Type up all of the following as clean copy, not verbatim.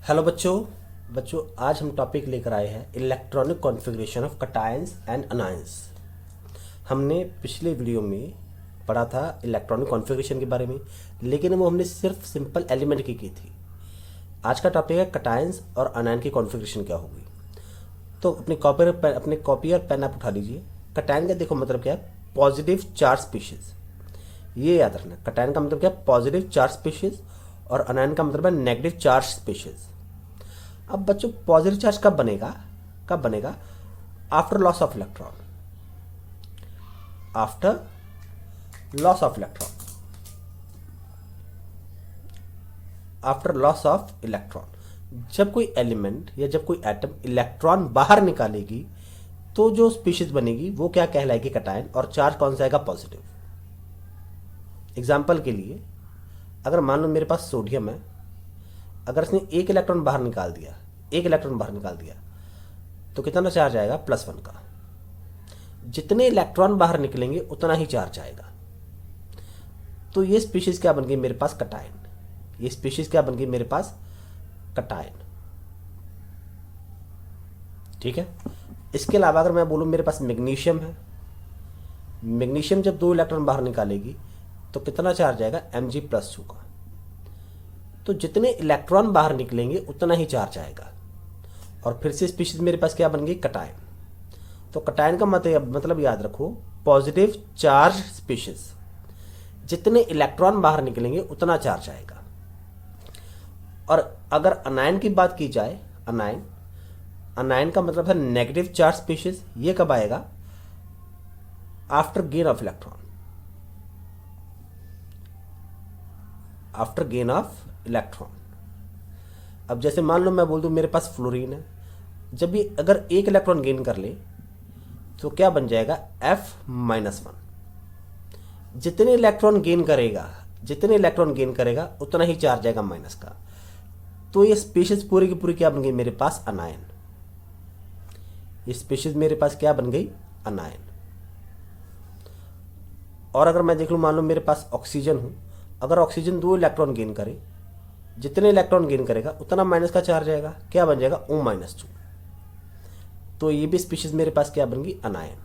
Hello बच्चों आज हम टॉपिक लेकर आए हैं electronic configuration of cations and anions. हमने पिछले वीडियो में पढ़ा था इलेक्ट्रॉनिक कॉन्फ़िगरेशन के बारे में, लेकिन वो हमने सिर्फ सिंपल एलिमेंट की थी। आज का टॉपिक है कटायंस और अनायन की कॉन्फ़िगरेशन क्या होगी। तो अपने कॉपी और पेन आप उठा लीजिए। कटायन का देखो मतलब क्या है, पॉजिटिव चार्ज स्पीशीज। ये याद रखना, कटायन का मतलब क्या है, पॉजिटिव चार्ज स्पीशीज, और अनायन का मतलब है नेगेटिव चार्ज स्पीशीज। अब बच्चों पॉजिटिव चार्ज कब बनेगा after loss of electron. After loss of electron after loss of electron जब कोई एलिमेंट या जब कोई एटम इलेक्ट्रॉन बाहर निकालेगी तो जो स्पीशीज बनेगी वो क्या कहलाएगी, कटायन, और चार्ज कौन सा आएगा, पॉजिटिव। एग्जाम्पल के लिए अगर मान लो मेरे पास सोडियम है, अगर इसने एक इलेक्ट्रॉन बाहर निकाल दिया तो कितना चार्ज आएगा, +1 का। जितने इलेक्ट्रॉन बाहर निकलेंगे उतना ही चार्ज आएगा। तो ये स्पीशीज क्या बन गई मेरे पास, कटायन। ठीक है। इसके अलावा अगर मैं बोलूं मेरे पास मैग्नीशियम है, मैग्नीशियम जब 2 इलेक्ट्रॉन बाहर निकालेगी तो कितना चार्ज आएगा, Mg+2 का। तो जितने इलेक्ट्रॉन बाहर निकलेंगे उतना ही चार्ज आएगा। और फिर से स्पीशीज मेरे पास क्या बन गई, कटायन। तो कटायन का मतलब याद रखो, पॉजिटिव चार्ज स्पीशीज। जितने इलेक्ट्रॉन बाहर निकलेंगे उतना चार्ज आएगा। और अगर अनायन की बात की जाए, अनायन का मतलब है नेगेटिव चार्ज स्पीशीज। ये कब आएगा, आफ्टर गेन ऑफ इलेक्ट्रॉन। अब जैसे मान लो मैं बोल दूं मेरे पास फ्लोरीन है, जब भी अगर एक इलेक्ट्रॉन गेन कर ले तो क्या बन जाएगा, F-1। जितने इलेक्ट्रॉन गेन करेगा उतना ही चार्ज आएगा माइनस का। तो ये स्पीशीज पूरी की पूरी क्या बन गई मेरे पास, अनायन। ये स्पीशीज मेरे पास क्या बन गई, अनायन। और अगर मैं देख लूं, मान लो मेरे पास ऑक्सीजन हूं, अगर ऑक्सीजन 2 इलेक्ट्रॉन गेन करे, जितने इलेक्ट्रॉन गेन करेगा उतना माइनस का चार्ज आएगा, क्या बन जाएगा, O-2। तो ये भी स्पीशीज मेरे पास क्या बन गई, अनायन।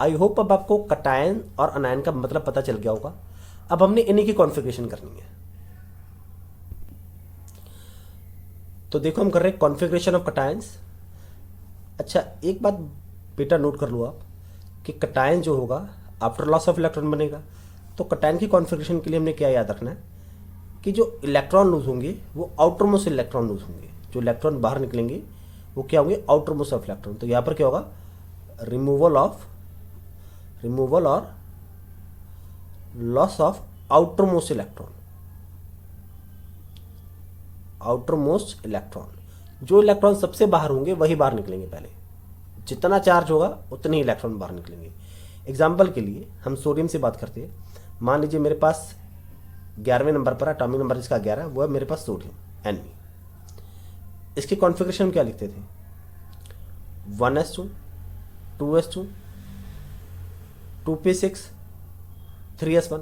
आई होप अब आपको कटायन और अनायन का मतलब पता चल गया होगा। अब हमने इन्हीं की कॉन्फ़िगरेशन करनी है। तो देखो हम कर रहे हैं कॉन्फ़िगरेशन ऑफ कटायंस। अच्छा एक बात बेटा नोट कर लो आप कि कटायन जो होगा आफ्टर लॉस ऑफ इलेक्ट्रॉन बनेगा। तो कटायन की कॉन्फ़िगरेशन के लिए हमने क्या याद रखना है कि जो इलेक्ट्रॉन लूज होंगे वो आउटर मोस्ट इलेक्ट्रॉन लूज होंगे। जो इलेक्ट्रॉन बाहर निकलेंगे वो क्या होंगे, आउटर मोस्ट ऑफ इलेक्ट्रॉन। तो यहाँ पर क्या होगा, रिमूवल और loss of outermost electron. जो इलेक्ट्रॉन सबसे बाहर होंगे वही बाहर निकलेंगे पहले। जितना चार्ज होगा उतने ही इलेक्ट्रॉन बाहर निकलेंगे। एग्जाम्पल के लिए हम सोडियम से बात करते हैं। मान लीजिए मेरे पास 11वें नंबर पर एटॉमिक नंबर जिसका 11 वो है मेरे पास सोडियम, Na। इसकी कॉन्फ़िगरेशन क्या लिखते थे, 1s2 2s2 2p6 3s1।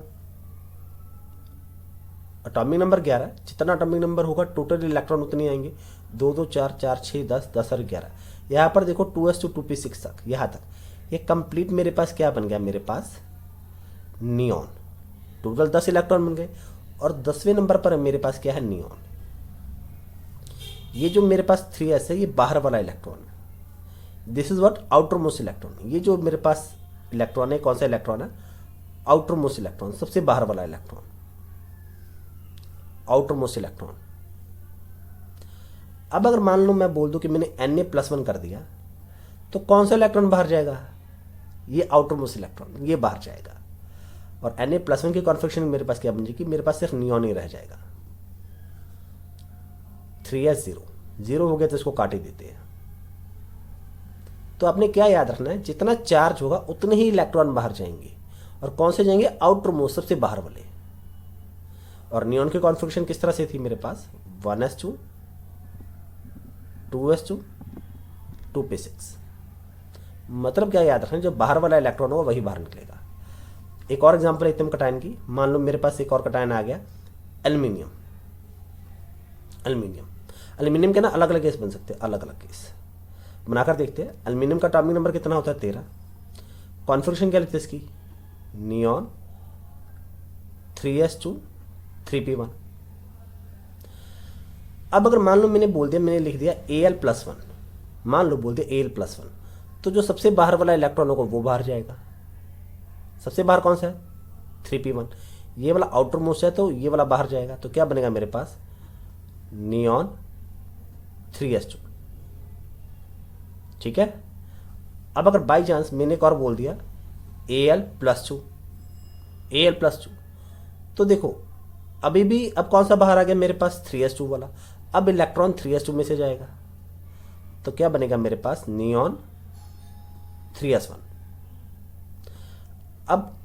Atomic number 11, जितना एटॉमिक नंबर होगा टोटल इलेक्ट्रॉन उतने आएंगे, 2 2 4 4 6 10 10 और 11। यहाँ पर देखो 2s2 2p6 तक, यहाँ तक ये कंप्लीट मेरे पास क्या बन गया, मेरे पास नियॉन। टोटल 10 इलेक्ट्रॉन बन गए। और 10वें नंबर पर मेरे पास क्या है, नियॉन। ये जो मेरे पास 3s है ये बाहर वाला इलेक्ट्रॉन है। This is what, outer most electron. ये जो मेरे पास इलेक्ट्रॉन है, कौन सा इलेक्ट्रॉन है, आउटर मोस्ट इलेक्ट्रॉन, सबसे बाहर वाला इलेक्ट्रॉन, आउटर मोस्ट इलेक्ट्रॉन। अब अगर मान लो मैं बोल दूं कि मैंने Na+1 कर दिया तो कौन सा इलेक्ट्रॉन बाहर जाएगा, ये आउटर मोस्ट इलेक्ट्रॉन, ये बाहर जाएगा। और Na+1 की कॉन्फ़िगरेशन मेरे पास क्या बन जाएगी, मेरे पास सिर्फ नियॉन ही रह जाएगा। 3s 0 हो गया तो इसको काट ही देते हैं। तो आपने क्या याद रखना है, जितना चार्ज होगा उतने ही इलेक्ट्रॉन बाहर जाएंगे। और कौन से जाएंगे, आउटर मोस्ट, सबसे बाहर वाले। और नियॉन की कॉन्फ़िगरेशन किस तरह से थी मेरे पास, 1s2 2s2 2p6। मतलब क्या याद रखना, जो बाहर वाला इलेक्ट्रॉन होगा वही बाहर निकलेगा। एक और एग्जांपल एकदम कटायन की, मान लो मेरे पास एक और कटायन आ गया एल्युमिनियम। एल्यूमिनियम। एल्यूमिनियम के ना अलग अलग केस बन सकते हैं, अलग अलग केस बनाकर देखते हैं। एल्यूमिनियम का एटॉमिक नंबर कितना होता है 13। कॉन्फ़िगरेशन क्या लिखते हैं इसकी, नियॉन 3s2 3p1। अब अगर मान लो मैंने बोल दिया, मैंने लिख दिया Al+1, मान लो बोल दिया Al+1, तो जो सबसे बाहर वाला इलेक्ट्रॉन होगा वो बाहर जाएगा। सबसे बाहर कौन सा है 3p1, ये वाला आउटर मोस्ट है तो ये वाला बाहर जाएगा। तो क्या बनेगा मेरे पास नियॉन 3s2। ठीक है। अब अगर बाई चांस मैंने एक और बोल दिया Al+2 तो देखो अभी भी अब कौन सा बाहर आ गया मेरे पास 3s2 वाला। अब इलेक्ट्रॉन 3s2 में से जाएगा तो क्या बनेगा मेरे पास नियॉन 3s1। अब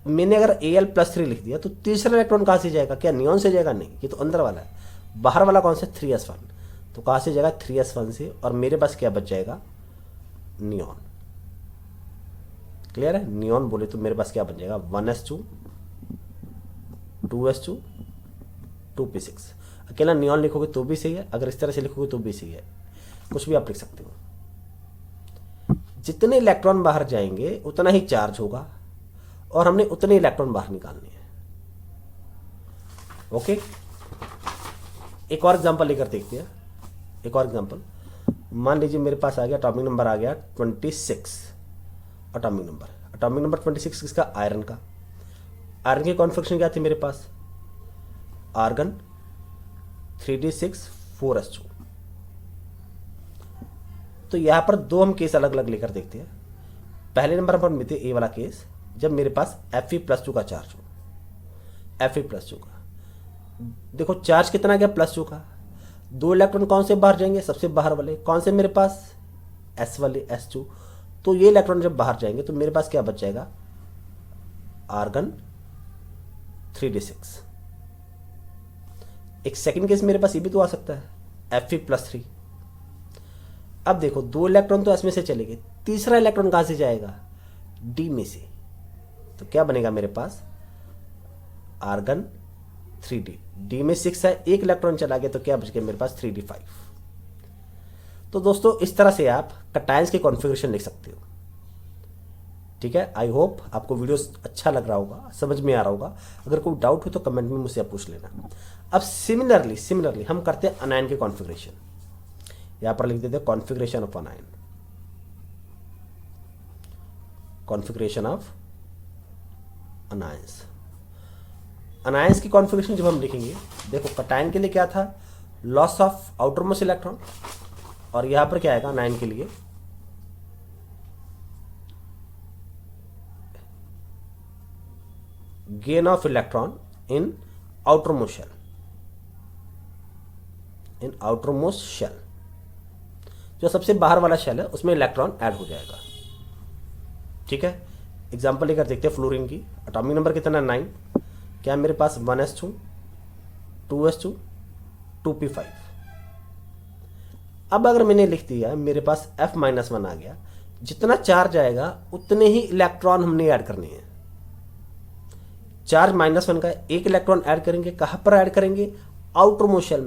मैंने अगर Al+3 लिख दिया तो तीसरा इलेक्ट्रॉन कहाँ से जाएगा, क्या नियॉन से जाएगा, नहीं, ये तो अंदर वाला है। बाहर वाला कौन सा 3s1, तो कहाँ से जाएगा 3s1 से, और मेरे पास क्या बच जाएगा नियॉन। क्लियर है, नियॉन बोले तो मेरे पास क्या बन जाएगा 1s2 2s2 2p6। अकेला नियॉन लिखोगे तो भी सही है, अगर इस तरह से लिखोगे तो भी सही है, कुछ भी आप लिख सकते हो। जितने इलेक्ट्रॉन बाहर जाएंगे उतना ही चार्ज होगा और हमने उतने इलेक्ट्रॉन बाहर निकालने हैं। ओके, एक और एग्जांपल लेकर देखते हैं। एक और एग्जांपल, मान लीजिए मेरे पास आ गया एटॉमिक नंबर आ गया 26 एटॉमिक नंबर 26 किसका, आयरन का। आयरन की कॉन्फ़िगरेशन क्या थी मेरे पास, आर्गन 3d6 4s2। तो यहां पर दो हम केस अलग अलग लेकर देखते हैं। पहले नंबर पर मिलते ए वाला केस, जब मेरे पास Fe+2 का चार्ज हो। Fe+2 का देखो चार्ज कितना गया +2 का। दो इलेक्ट्रॉन कौन से बाहर जाएंगे, सबसे बाहर वाले कौन से मेरे पास s वाले s2। तो ये इलेक्ट्रॉन जब बाहर जाएंगे तो मेरे पास क्या बच जाएगा आर्गन 3d6। एक सेकंड केस मेरे पास ये भी तो आ सकता है Fe+3। अब देखो दो इलेक्ट्रॉन तो s में से चले गए, तीसरा इलेक्ट्रॉन कहां से जाएगा d में से। तो क्या बनेगा मेरे पास आर्गन 3d, d में 6 है, एक इलेक्ट्रॉन चला गया तो क्या बच गया मेरे पास 3d5। तो दोस्तों इस तरह से आप कैटायंस के कॉन्फ़िगरेशन लिख सकते हो। ठीक है, आई होप आपको वीडियो अच्छा लग रहा होगा, समझ में आ रहा होगा। अगर कोई डाउट हो तो कमेंट में मुझसे आप पूछ लेना। अब सिमिलरली हम करते हैं अनायन के कॉन्फ़िगरेशन। यहां पर लिख देते हैं configuration of anion, configuration of anions. Anions की कॉन्फ़िगरेशन जब हम लिखेंगे, देखो कैटायन के लिए क्या था loss of outermost electron, और यहां पर क्या आएगा अनायन के लिए gain of electron in outermost shell, in outermost shell. जो सबसे बाहर वाला शेल है उसमें इलेक्ट्रॉन ऐड हो जाएगा। ठीक है, एग्जांपल लेकर देखते हैं फ्लोरीन की। एटॉमिक नंबर कितना 9, क्या मेरे पास 1s2 2s2 2p5। अब अगर मैंने लिख दिया मेरे पास F-1 आ गया, जितना चार्ज आएगा उतने ही इलेक्ट्रॉन हमने ऐड करने हैं। चार्ज -1 का एक इलेक्ट्रॉन ऐड करेंगे, कहां पर ऐड करेंगे आउटर मोशन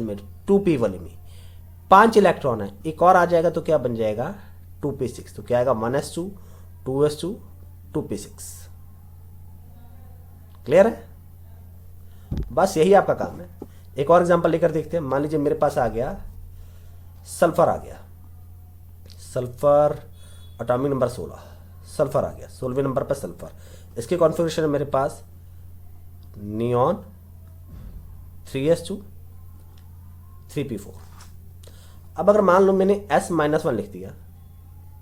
में, 2p वाले में 5 इलेक्ट्रॉन है, एक और आ जाएगा तो क्या बन जाएगा 2p6। तो क्या आएगा 1s2 2s2 2p6। क्लियर है, बस यही आपका काम है। एक और एग्जांपल लेकर देखते हैं। मान लीजिए मेरे पास आ गया सल्फर, आ गया सल्फर एटॉमिक नंबर 16, सल्फर आ गया 16वें नंबर पर सल्फर। इसके कॉन्फ़िगरेशन है मेरे पास नियॉन 3s2 3p4। अब अगर मान लो मैंने S-1 लिख दिया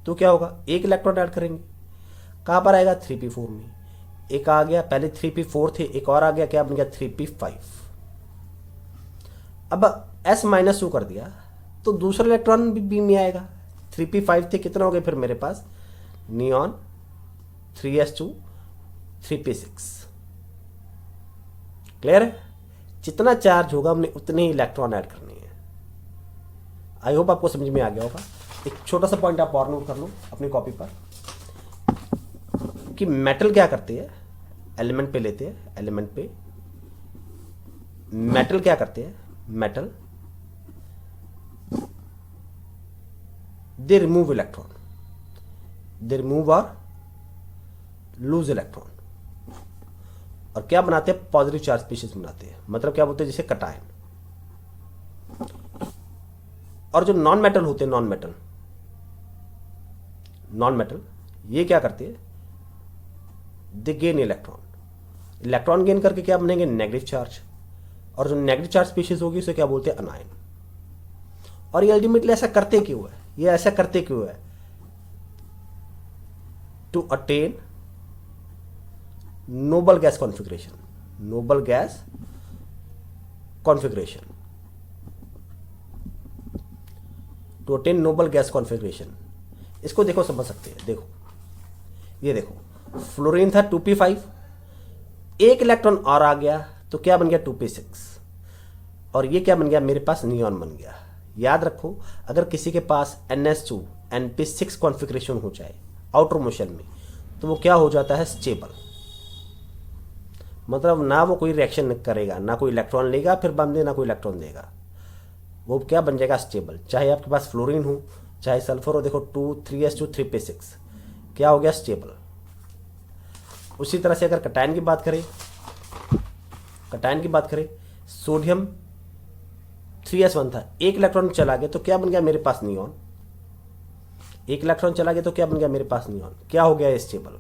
तो क्या होगा, एक इलेक्ट्रॉन ऐड करेंगे, कहां पर आएगा 3p4 में। एक आ गया, पहले 3p4 थे, एक और आ गया, क्या बन गया 3p5। अब S-2 कर दिया तो दूसरा इलेक्ट्रॉन भी बी में आएगा, 3p5 थे, कितना हो गए फिर मेरे पास नियॉन 3s2 3p6। क्लियर है, जितना चार्ज होगा हमने उतने ही इलेक्ट्रॉन ऐड करने हैं। आई होप आपको समझ में आ गया होगा। एक छोटा सा पॉइंट आप और नोट कर लो अपनी कॉपी पर कि मेटल क्या करते हैं, एलिमेंट पे लेते हैं, एलिमेंट पे मेटल क्या करते हैं, metal, they remove electron, they remove or lose electron, और क्या बनाते हैं, पॉजिटिव चार्ज स्पीशीज बनाते हैं। मतलब क्या बोलते हैं, जैसे कटायन। और जो नॉन मेटल होते हैं, नॉन मेटल ये क्या करते हैं, दे गेन इलेक्ट्रॉन, इलेक्ट्रॉन गेन करके क्या बनेंगे, नेगेटिव चार्ज, और जो नेगेटिव चार्ज स्पीशीज होगी उसे क्या बोलते हैं, अनायन। और ये अल्टीमेटली ऐसा करते क्यों है, ये ऐसा करते क्यों है, to attain noble gas configuration, noble gas configuration, to attain noble gas configuration. इसको देखो, समझ सकते हैं, देखो ये देखो, फ्लोरीन था 2p5, एक इलेक्ट्रॉन और आ गया तो क्या बन गया, 2p6, और ये क्या बन गया, मेरे पास नियॉन बन गया। याद रखो, अगर किसी के पास NH2 NP6 कॉन्फ़िगरेशन हो जाए आउटर मोशन में, तो वो क्या हो जाता है, स्टेबल। मतलब ना वो कोई रिएक्शन करेगा, ना कोई इलेक्ट्रॉन लेगा फिर बम दे, ना कोई इलेक्ट्रॉन देगा, वो क्या बन जाएगा, स्टेबल। चाहे आपके पास फ्लोरीन हो, चाहे सल्फर हो, देखो 2 3s2 3p6, क्या हो गया, स्टेबल। उसी तरह से अगर कटायन की बात करें, सोडियम 3s1 था, एक इलेक्ट्रॉन चला गया तो क्या बन गया, मेरे पास नियॉन, एक इलेक्ट्रॉन चला गया तो क्या बन गया, मेरे पास नियॉन, क्या हो गया, स्टेबल।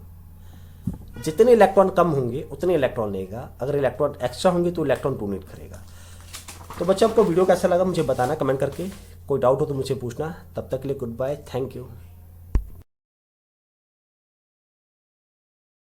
जितने इलेक्ट्रॉन कम होंगे उतने इलेक्ट्रॉन लेगा, अगर इलेक्ट्रॉन एक्स्ट्रा होंगे तो इलेक्ट्रॉन डोनेट करेगा। तो बच्चों, आपको वीडियो कैसा लगा मुझे बताना कमेंट करके, कोई डाउट हो तो मुझे पूछना। तब तक के लिए गुड बाय, थैंक यू।